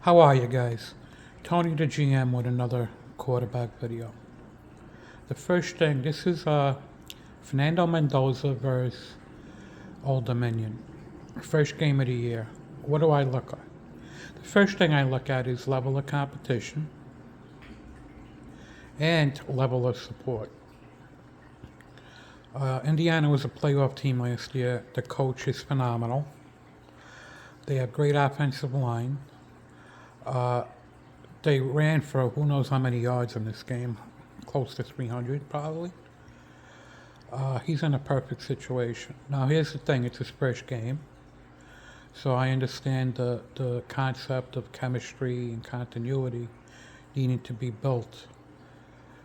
How are you guys? Tony the GM with another quarterback video. The first thing, this is Fernando Mendoza versus Old Dominion. First game of the year. What do I look at? The first thing I look at is level of competition and level of support. Indiana was a playoff team last year. The coach is phenomenal. They have great offensive line. They ran for who knows how many yards in this game, close to 300 probably. He's in a perfect situation. Now here's the thing, it's his first game. So I understand the concept of chemistry and continuity needing to be built,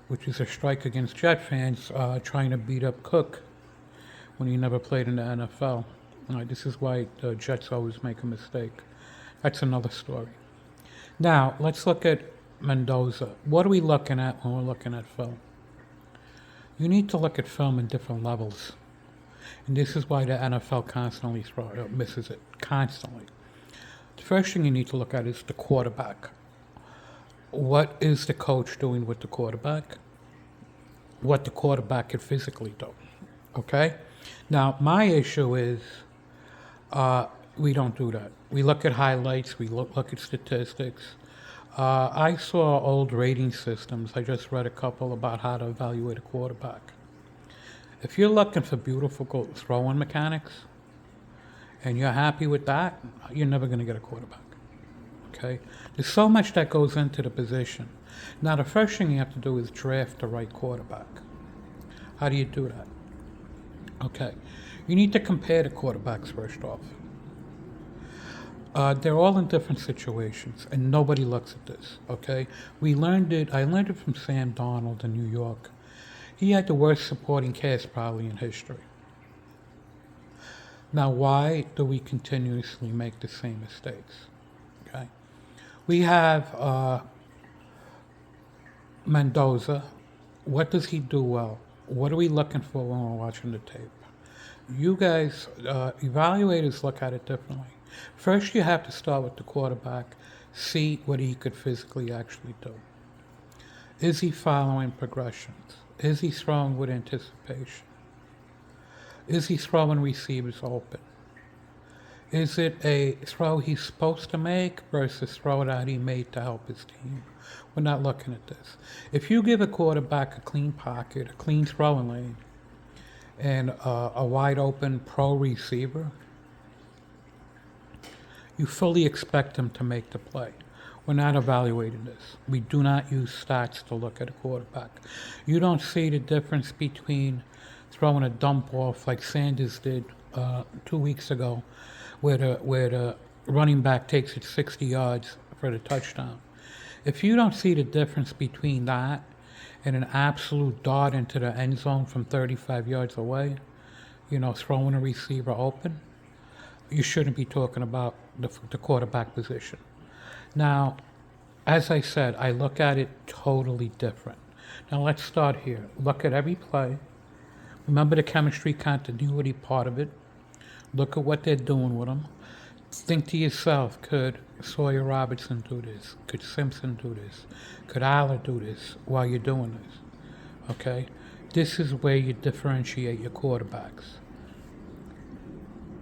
which is a strike against Jet fans trying to beat up Cook when he never played in the NFL. This is why the Jets always make a mistake. That's another story. Now, let's look at Mendoza. What are we looking at when we're looking at film? You need to look at film in different levels. And this is why the NFL constantly misses it. Constantly. The first thing you need to look at is the quarterback. What is the coach doing with the quarterback? What the quarterback can physically do. Okay? Now, my issue is we don't do that. We look at highlights, we look at statistics. I saw old rating systems. I just read a couple about how to evaluate a quarterback. If you're looking for beautiful throwing mechanics and you're happy with that, you're never going to get a quarterback. Okay? There's so much that goes into the position. Now, the first thing you have to do is draft the right quarterback. How do you do that? Okay. You need to compare the quarterbacks first off. They're all in different situations, and nobody looks at this, okay? I learned it from Sam Darnold in New York. He had the worst supporting cast probably in history. Now, why do we continuously make the same mistakes? Okay? We have Mendoza. What does he do well? What are we looking for when we're watching the tape? You guys, evaluators look at it differently. First, you have to start with the quarterback, see what he could physically actually do. Is he following progressions? Is he throwing with anticipation? Is he throwing receivers open? Is it a throw he's supposed to make versus throw that he made to help his team? We're not looking at this. If you give a quarterback a clean pocket, a clean throwing lane, and a wide open pro receiver, you fully expect him to make the play. We're not evaluating this. We do not use stats to look at a quarterback. You don't see the difference between throwing a dump off like Sanders did 2 weeks ago, where the running back takes it 60 yards for the touchdown. If you don't see the difference between that and an absolute dart into the end zone from 35 yards away, throwing a receiver open, you shouldn't be talking about the quarterback position. Now, as I said, I look at it totally different. Now let's start here. Look at every play. Remember the chemistry continuity part of it. Look at what they're doing with them. Think to yourself, could Sawyer Robertson do this? Could Simpson do this? Could Aller do this while you're doing this? Okay? This is where you differentiate your quarterbacks.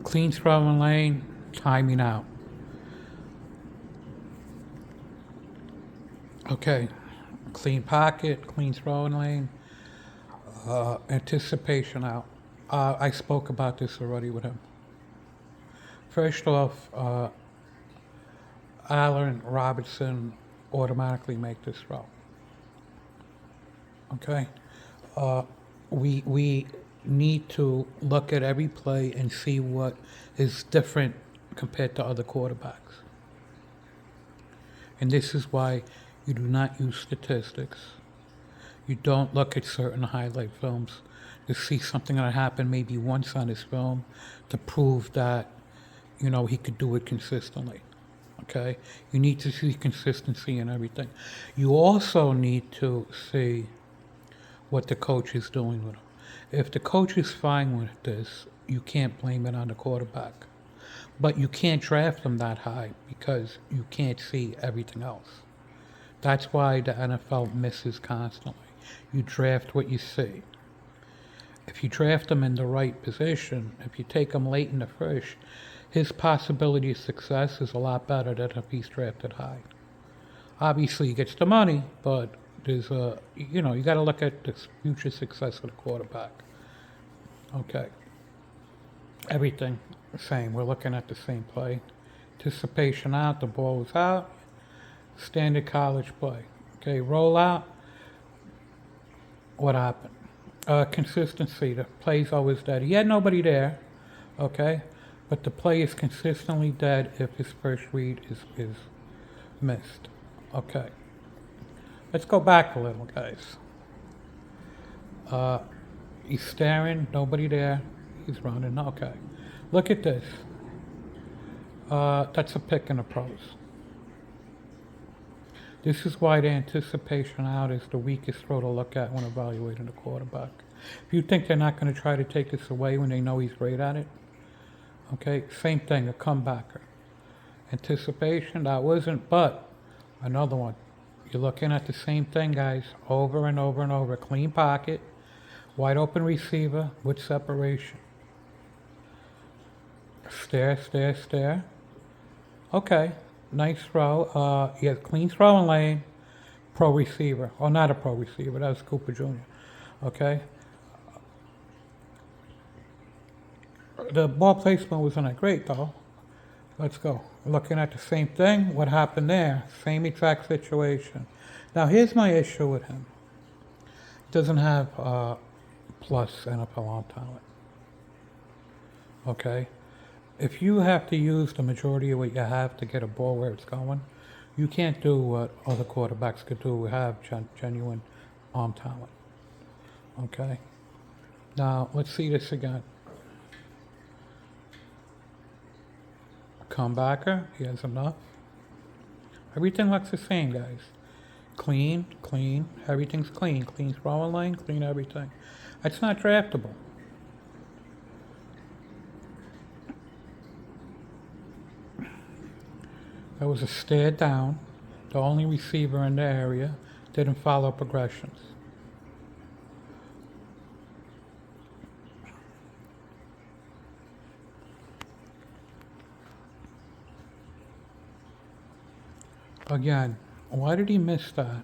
Clean throwing lane, timing out. Okay, clean pocket, clean throwing lane, anticipation out. I spoke about this already with him. First off, Allen Robertson automatically make this throw. Okay, we need to look at every play and see what is different compared to other quarterbacks. And this is why you do not use statistics. You don't look at certain highlight films to see something that happened maybe once on his film to prove that, he could do it consistently. Okay? You need to see consistency in everything. You also need to see what the coach is doing with him. If the coach is fine with this, you can't blame it on the quarterback. But you can't draft them that high because you can't see everything else. That's why the NFL misses constantly. You draft what you see. If you draft him in the right position, if you take him late in the first, his possibility of success is a lot better than if he's drafted high. Obviously, he gets the money, but there's a, you got to look at the future success of the quarterback. Okay. Everything the same. We're looking at the same play. Anticipation out, the ball was out. Standard college play. Okay, roll out. What happened? Consistency. The play's always dead. He had nobody there, okay? But the play is consistently dead if his first read is missed. Okay. Let's go back a little, guys. He's staring, nobody there. He's running. Okay. Look at this. That's a pick and a pros. This is why the anticipation out is the weakest throw to look at when evaluating the quarterback. If you think they're not going to try to take this away when they know he's great at it, okay, same thing, a comebacker. Anticipation, that wasn't, but another one. You're looking at the same thing, guys, over and over and over. Clean pocket, wide open receiver with separation. Stare, stare, stare. Okay, nice throw. He has clean throwing lane, pro receiver. Or not a pro receiver, that was Cooper Jr. Okay. The ball placement wasn't that great, though. Let's go. Looking at the same thing. What happened there? Same exact situation. Now, here's my issue with him. He doesn't have plus NFL on talent. Okay? If you have to use the majority of what you have to get a ball where it's going, you can't do what other quarterbacks could do who have genuine arm talent. Okay? Now, let's see this again. Comebacker, he has enough. Everything looks the same, guys. Clean, clean, everything's clean. Clean throwing lane, clean everything. That's not draftable. That was a stare down. The only receiver in the area didn't follow progressions. Again, why did he miss that?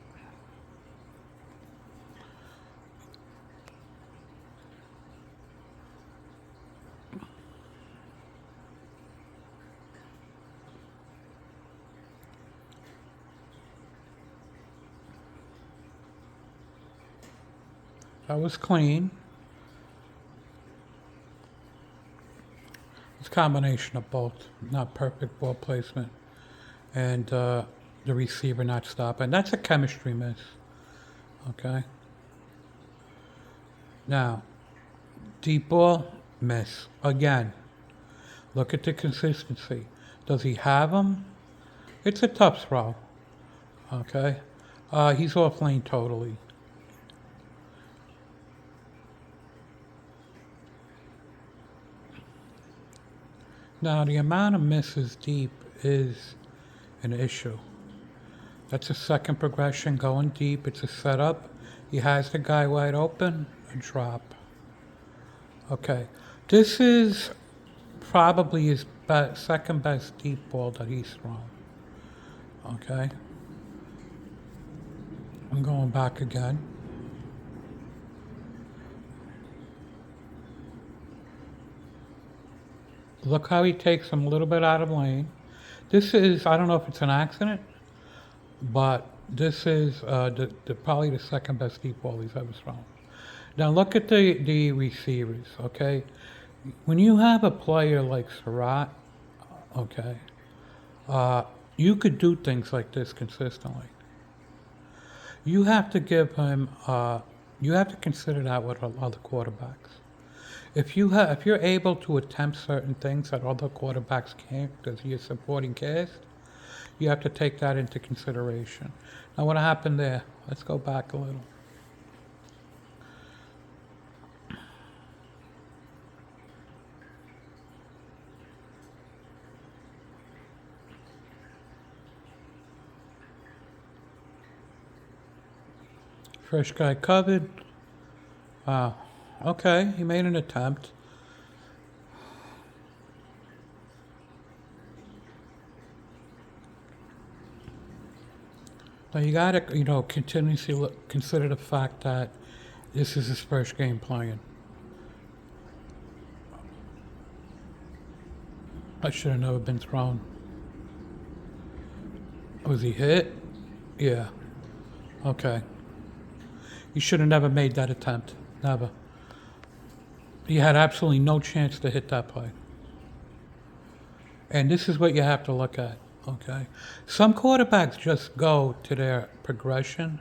That was clean. It's a combination of both. Not perfect ball placement and the receiver not stopping. That's a chemistry miss. Okay. Now, deep ball, miss. Again, look at the consistency. Does he have them? It's a tough throw. Okay. He's off lane totally. Now, the amount of misses deep is an issue. That's a second progression going deep. It's a setup. He has the guy wide open, a drop. Okay. This is probably his second best deep ball that he's thrown. Okay. I'm going back again. Look how he takes him a little bit out of lane. This is, I don't know if it's an accident, but this is probably the second best deep ball he's ever thrown. Now look at the receivers, okay? When you have a player like Surratt, okay, you could do things like this consistently. You have to give him, you have to consider that with other quarterbacks. If you're able to attempt certain things that other quarterbacks can't because you're supporting cast, you have to take that into consideration. Now, what happened there? Let's go back a little. First guy covered. Wow. Okay, he made an attempt. Now you gotta, continuously consider the fact that this is his first game playing. That should have never been thrown. Was he hit? Yeah. Okay. You should have never made that attempt. Never. You had absolutely no chance to hit that play. And this is what you have to look at, okay? Some quarterbacks just go to their progression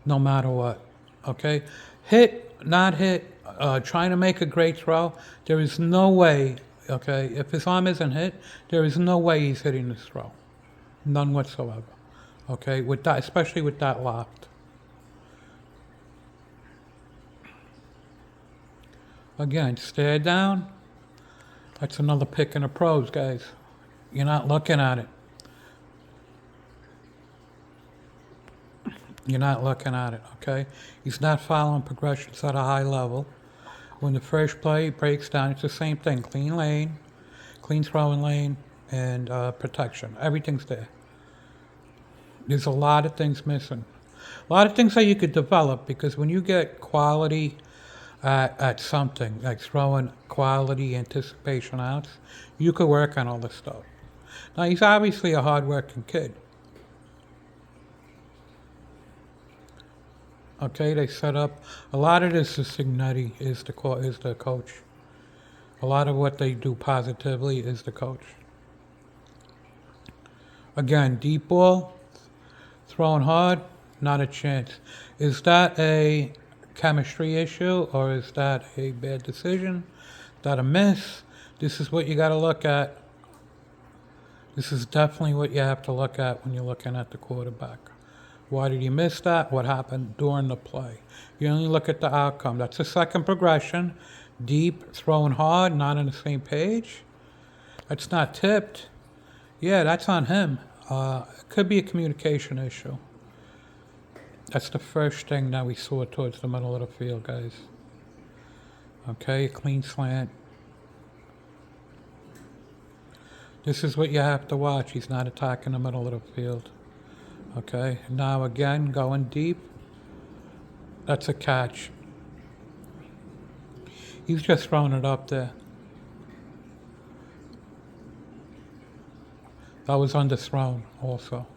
no matter what, okay? Hit, not hit, trying to make a great throw. There is no way, okay? If his arm isn't hit, there is no way he's hitting this throw. None whatsoever, okay? With that, especially with that locked. Again, stare down. That's another pick in the pros, guys. You're not looking at it. You're not looking at it, okay? He's not following progressions at a high level. When the first play breaks down, it's the same thing. Clean lane, clean throwing lane, and protection. Everything's there. There's a lot of things missing. A lot of things that you could develop, because when you get quality at something, like throwing quality anticipation outs, you could work on all this stuff. Now, he's obviously a hard-working kid. Okay, they set up, a lot of this is Signetti, is the coach. A lot of what they do positively is the coach. Again, deep ball, throwing hard, not a chance. Is that a chemistry issue, or is that a bad decision? Is that a miss? This is what you got to look at. This is definitely what you have to look at when you're looking at the quarterback. Why did he miss that? What happened during the play? You only look at the outcome. That's a second progression. Deep, throwing hard, not on the same page. That's not tipped. Yeah, that's on him. It could be a communication issue. That's the first thing that we saw towards the middle of the field, guys. Okay, clean slant. This is what you have to watch. He's not attacking the middle of the field. Okay, now again, going deep. That's a catch. He's just throwing it up there. That was underthrown also.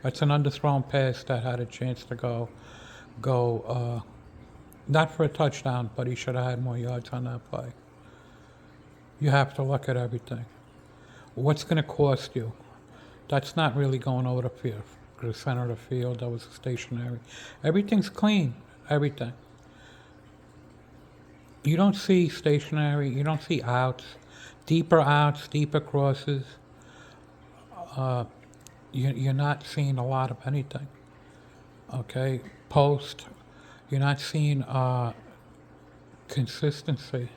That's an underthrown pass that had a chance to go, not for a touchdown, but he should have had more yards on that play. You have to look at everything. What's going to cost you? That's not really going over the field, the center of the field. That was stationary. Everything's clean. Everything. You don't see stationary. You don't see outs, deeper crosses. You're not seeing a lot of anything. Okay, post. You're not seeing consistency.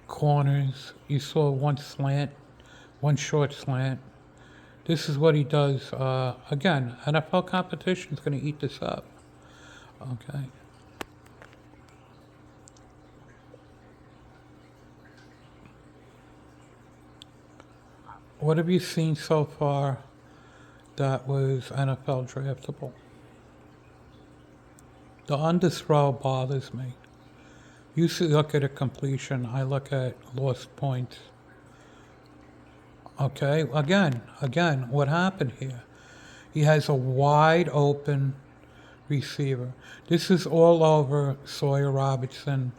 Corners. You saw one slant, one short slant. This is what he does. Again, NFL competition is going to eat this up. Okay. What have you seen so far that was NFL draftable? The underthrow bothers me. You look at a completion, I look at lost points. Okay, again, what happened here? He has a wide open receiver. This is all over Sawyer Robertson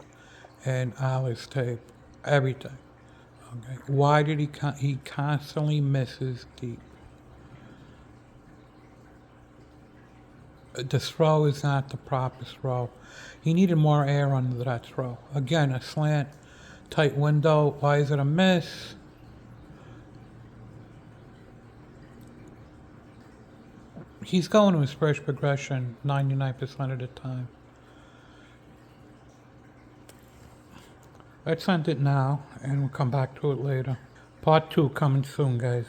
and Alice tape, everything. Okay, why did he constantly misses deep? The throw is not the proper throw. He needed more air under that throw. Again, a slant, tight window. Why is it a miss? He's going to his first progression 99% of the time. Let's end it now, and we'll come back to it later. Part 2 coming soon, guys.